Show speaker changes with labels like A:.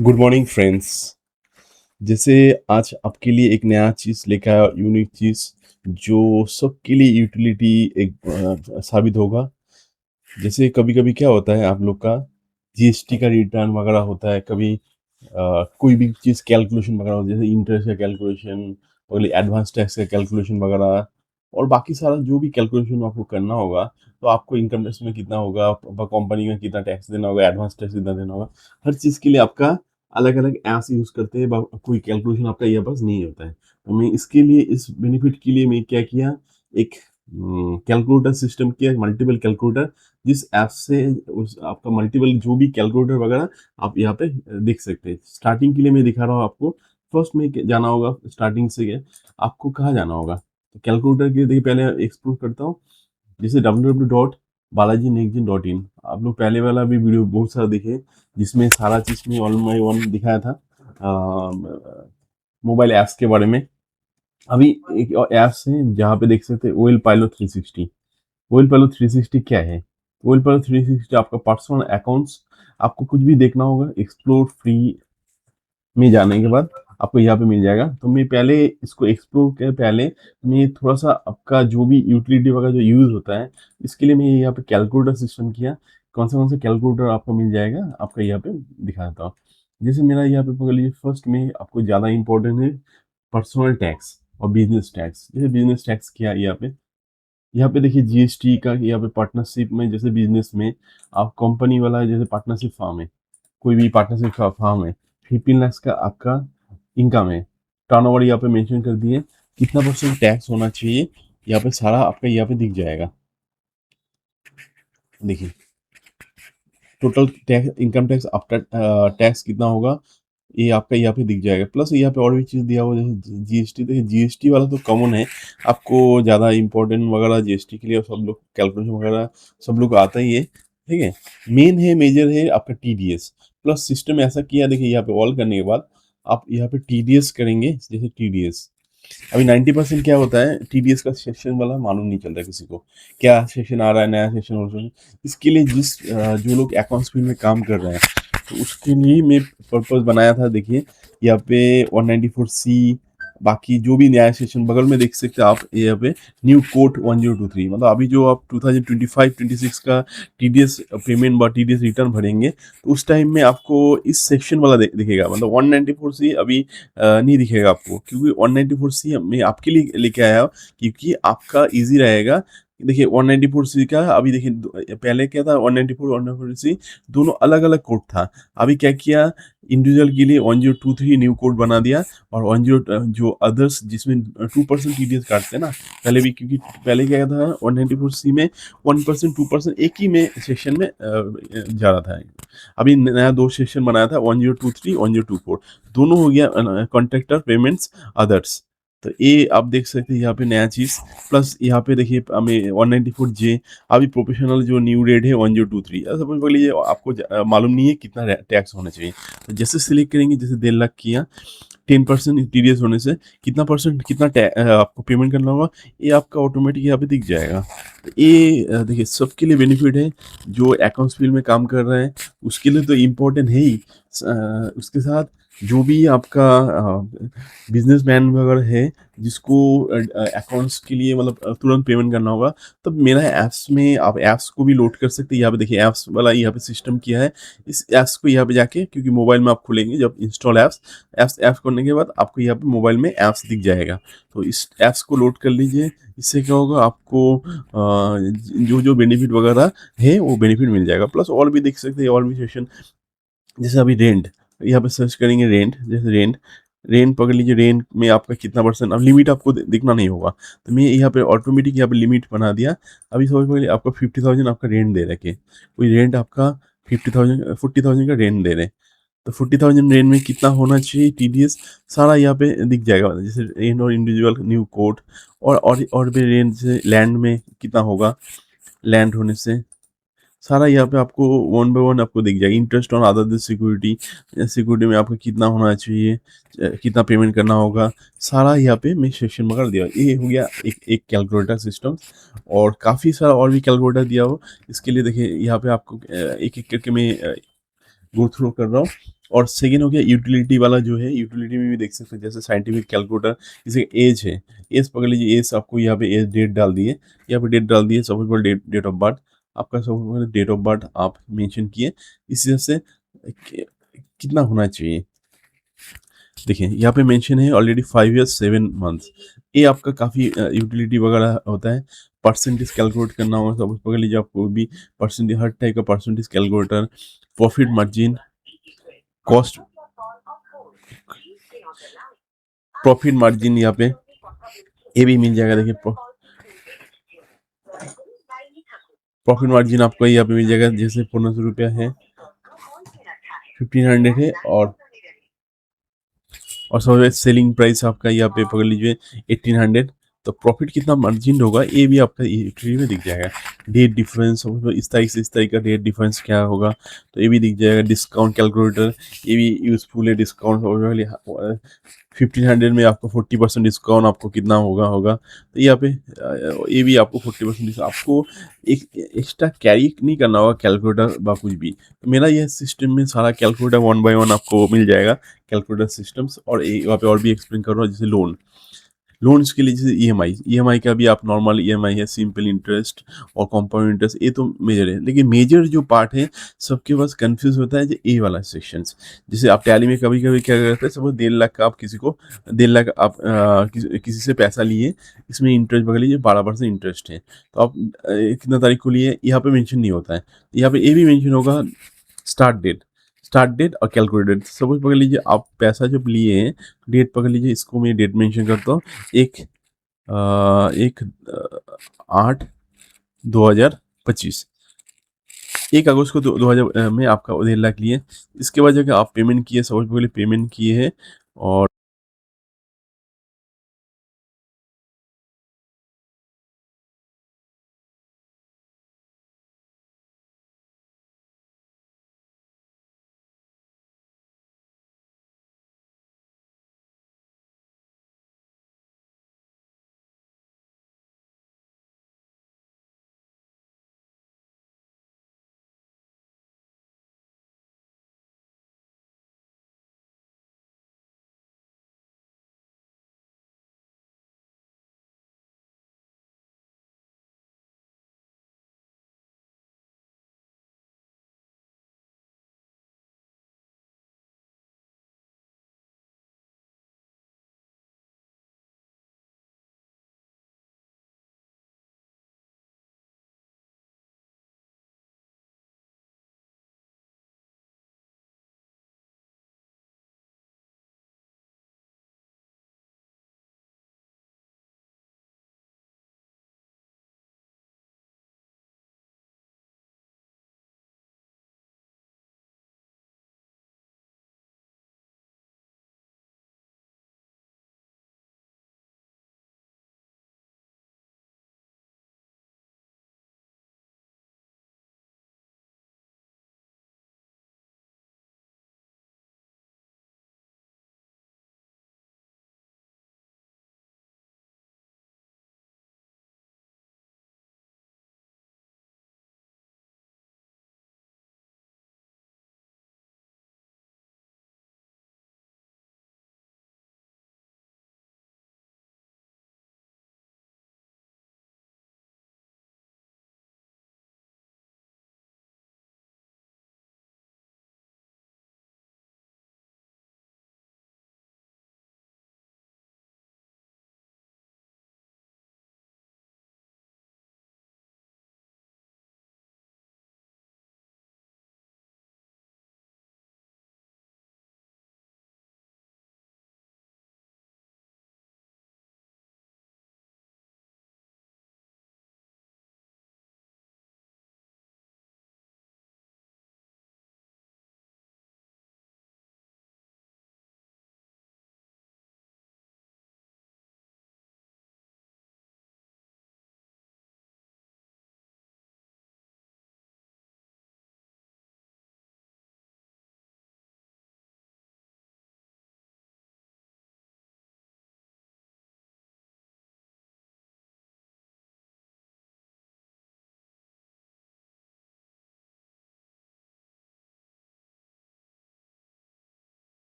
A: Good morning friends. जैसे आज आपके लिए एक नया चीज़ लेकर आया, यूनिक चीज़ जो सबके लिए यूटिलिटी एक साबित होगा। जैसे कभी-कभी क्या होता है आप लोग का जीएसटी का रिटर्न वगैरह होता है, कभी कोई भी चीज़ कैलकुलेशन वगैरह होती है, जैसे इंटरेस्ट का कैलकुलेशन और एडवांस टैक्स का कैलकुलेशन वगैरह और बाकी सारा जो भी कैलकुलेशन आपको करना होगा, तो आपको इनकम टैक्स में कितना होगा, कंपनी में कितना टैक्स देना होगा, एडवांस टैक्स कितना देना होगा, हर चीज़ के लिए आपका अलग-अलग ऐप्स यूज़ करते हैं। कोई कैलकुलेशन आपका यहाँ पास नहीं होता है। तो मैं इसके लिए, इस बेनिफिट के लिए मैं क्या किया, एक कैलकुलेटर सिस्टम किया, मल्टीपल कैलकुलेटर, जिस ऐप से उस आपका मल्टीपल जो भी कैलकुलेटर वगैरह आप यहाँ पे देख सकते हैं। स्टार्टिंग के लिए मैं दिखा रहा हूँ आपको। फर्स्ट में जाना होगा स्टार्टिंग से, आपको कहाँ जाना होगा। तो कैलकुलेटर के लिए देखिए पहले एक्सप्लोर करता हूँ। जैसे www.balajinext.in, आप लोग पहले वाला भी वीडियो बहुत सारा देखे जिसमें सारा चीज़ में ऑल माई वन दिखाया था मोबाइल ऐप्स के बारे में। अभी एक और ऐप्स है जहाँ पे देख सकते हैं ओएल पायलट 360। ओएल पायलट 360 क्या है? ओएल पायलट 360 आपका पर्सनल अकाउंट्स, आपको कुछ भी देखना होगा एक्सप्लोर फ्री में जाने के बाद आपको यहाँ पे मिल जाएगा। तो मैं पहले इसको एक्सप्लोर के पहले मैं थोड़ा सा आपका जो भी यूटिलिटी वगैरह जो यूज़ होता है, इसके लिए मैं यहाँ पे कैलकुलेटर सिस्टम किया। कौन सा कैलकुलेटर आपको मिल जाएगा, आपका यहाँ पे दिखा देता हूँ। जैसे मेरा यहाँ पे पकड़ लीजिए, फर्स्ट में आपको ज़्यादा इंपॉर्टेंट है पर्सनल टैक्स और बिजनेस टैक्स। जैसे बिजनेस टैक्स किया यहाँ पे देखिए जीएसटी का, यहाँ पे पार्टनरशिप में, जैसे बिजनेस में आप कंपनी वाला, जैसे पार्टनरशिप फार्म है, कोई भी पार्टनरशिप का फार्म है, 15 लाख का आपका इनकम है, टर्नओवर यहाँ पे मेंशन कर दिए, कितना परसेंट टैक्स होना चाहिए, यहाँ पे सारा आपका यहाँ पे दिख जाएगा। देखिए total tax, income tax after tax कितना होगा, ये आपका यहाँ पे दिख जाएगा। प्लस यहाँ पे और भी चीज़ दिया हुआ है, जैसे जीएसटी। देखिए जीएसटी वाला तो कॉमन है, आपको ज़्यादा इंपॉर्टेंट वगैरह जीएसटी के लिए सब लोग कैलकुलेशन वगैरह सब लोग आता ही है, ठीक है। मेन है, मेजर है आपका टीडीएस। प्लस सिस्टम ऐसा किया, देखिए यहाँ पे ऑल करने के बाद आप यहाँ पे टीडीएस करेंगे। जैसे टीडीएस अभी 90% क्या होता है, टीडीएस का सेक्शन वाला मालूम नहीं चल रहा किसी को, क्या सेक्शन आ रहा है, नया सेक्शन हो रहा है। इसके लिए जो लोग अकाउंट्स फील्ड में काम कर रहे हैं, तो उसके लिए मैं पर्पस बनाया था। देखिए यहाँ पे 194C, बाकी जो भी नया सेशन बगल में देख सकते हैं आप, यहाँ पे न्यू कोड 1023, मतलब अभी जो आप 2025-26 का टीडीएस पेमेंट व टीडीएस रिटर्न भरेंगे, तो उस टाइम में आपको इस सेक्शन वाला दिखेगा। मतलब 194C अभी नहीं दिखेगा आपको, क्योंकि 194C मैं आपके लिए लेके आया हूँ, क्योंकि आपका ईजी रहेगा। देखिए 194C का अभी देखिए, पहले क्या था, 194 दोनों अलग अलग कोड था। अभी क्या किया, इंडिविजुअल के लिए 1023 न्यू कोड बना दिया, और 10 जो अदर्स जिसमें 2% टीडीएस काटते हैं ना, पहले भी, क्योंकि पहले क्या था 194C में 1% 2% एक ही में सेक्शन में जा रहा था। अभी नया दो सेक्शन बनाया था, 1023 1024, दोनों हो गया कॉन्ट्रैक्टर पेमेंट्स अदर्स। तो ये आप देख सकते हैं यहाँ पे नया चीज़। प्लस यहाँ पे देखिए हमें 194J, अभी प्रोफेशनल जो न्यू रेट है 1023। सपोज बोलिए आपको मालूम नहीं है कितना टैक्स होना चाहिए, तो जैसे सिलेक्ट करेंगे, जैसे 1.5 लाख किया, 10% टीडीएस होने से कितना परसेंट, कितना आपको पेमेंट करना होगा, ये आपका ऑटोमेटिक यहाँ पे दिख जाएगा। तो ये देखिए सबके लिए बेनिफिट है, जो अकाउंट्स फील्ड में काम कर रहे हैं उसके लिए तो इम्पोर्टेंट है ही। उसके साथ जो भी आपका बिजनेसमैन वगैरह है, जिसको अकाउंट्स के लिए मतलब तुरंत पेमेंट करना होगा, तब मेरा ऐप्स में आप ऐप्स को भी लोड कर सकते हैं। यहाँ पे देखिए ऐप्स वाला यहाँ पे सिस्टम किया है। इस ऐप्स को यहाँ पे जाके, क्योंकि मोबाइल में आप खोलेंगे जब इंस्टॉल ऐप्स, ऐप्स करने के बाद आपको यहाँ पे मोबाइल में ऐप्स दिख जाएगा। तो इस ऐप्स को लोड कर लीजिए। इससे क्या होगा, आपको जो जो बेनिफिट वगैरह है वो बेनिफिट मिल जाएगा। प्लस और भी देख सकते हैं, और भी सेशन, जैसे अभी रेंट, यहाँ पे सर्च करेंगे रेंट, जैसे रेंट, रेंट पकड़ लीजिए। रेंट में आपका कितना परसेंट, अब लिमिट आपको दिखना नहीं होगा, तो मैं यहाँ पे ऑटोमेटिक यहाँ पे लिमिट बना दिया। अभी समझ पकड़िए आपका 50,000 आपका रेंट दे रखे, कोई रेंट आपका 40,000 का रेंट दे रहे, तो 40,000 रेंट में कितना होना चाहिए टीडीएस, सारा यहाँ पे दिख जाएगा। जैसे रेंट और इंडिविजुअल न्यू कोड, और भी रेंट, जैसे लैंड में कितना होगा, लैंड होने से सारा यहाँ पे आपको वन बाय वन आपको दिख जाएगा। Interest on other security, security में आपको कितना होना चाहिए, कितना पेमेंट करना होगा, सारा यहाँ पे मैं सेक्शन में कर दिया। ये हो गया एक एक कैलकुलेटर सिस्टम। और काफ़ी सारा और भी कैलकुलेटर दिया हो। इसके लिए देखिए यहाँ पे आपको एक एक करके मैं गो थ्रू कर रहा हूँ। और सेकेंड हो गया यूटिलिटी वाला जो है, यूटिलिटी में भी देख सकते हैं जैसे साइंटिफिक कैलकुलेटर, जैसे एज है, एज पकड़ लीजिए, एज आपको यहाँ पे एज डेट डाल दिए, यहाँ पे डेट डाल दिए, सबसे पहले डेट डेट ऑफ बर्थ, आपका सबसे पहले डेट ऑफ बर्थ आप मेंशन किए, इस हिसाब से कितना होना चाहिए। देखिए यहाँ पे मेंशन है ऑलरेडी 5 ईयर्स 7 मंथ्स, ये आपका काफ़ी यूटिलिटी वगैरह होता है। परसेंटेज कैलकुलेट करना होगा, सब पकड़ लीजिए, आपको भी परसेंटेज, हर टाइप का percentage calculator, profit margin, cost, profit margin यहाँ पे ये भी मिल जाएगा। देखिए प्रॉफिट मार्जिन आपको यहाँ पे मिल जाएगा, जैसे 1500 रुपया है, 1500 है, और सबसे सेलिंग प्राइस आपका यहाँ पे पकड़ लीजिए 1800। तो प्रॉफिट कितना मार्जिन होगा ये भी आपका ट्री में दिख जाएगा। डेट डिफरेंस, इस तारीख से इस तारीख का डेट डिफरेंस क्या होगा, तो ये भी दिख जाएगा। डिस्काउंट कैलकुलेटर ये भी यूजफुल है। डिस्काउंट 1500 में आपको 40% डिस्काउंट आपको कितना होगा तो यहाँ पे ये भी आपको 40% आपको एक एक्स्ट्रा कैरी नहीं करना होगा कैलकुलेटर व कुछ भी। तो मेरा यह सिस्टम में सारा कैलकुलेटर 1 बाय 1 आपको मिल जाएगा, कैलकुलेटर सिस्टम्स। और वहाँ पे और भी एक्सप्लेन कर रहा हूँ, जैसे लोन्स के लिए, जैसे ईएमआई का भी आप नॉर्मल ईएमआई है, सिंपल इंटरेस्ट और कंपाउंड इंटरेस्ट, ये तो मेजर है। लेकिन मेजर जो पार्ट है सबके पास कंफ्यूज होता है, जो ए वाला सेक्शंस। जैसे आप टैली में कभी कभी क्या करते हैं, सपोज 1.5 लाख का आप किसी को 1.5 लाख आप किसी से पैसा लिए, इसमें इंटरेस्ट पकड़ लीजिए 12% इंटरेस्ट है, तो आप कितना तारीख को लिए यहाँ पे मेंशन नहीं होता है। यहाँ पे ये भी मेंशन होगा स्टार्ट डेट और कैलकुलेटेड। सपोज पकड़ लीजिए आप पैसा जब लिए हैं, डेट पकड़ लीजिए, इसको मैं डेट मेंशन करता हूँ, एक 8/2025, 1 अगस्त को 2000 में आपका 1.5 लाख लिए। इसके बाद जगह आप पेमेंट किए, सपोज पकड़ लीजिए पेमेंट किए हैं, और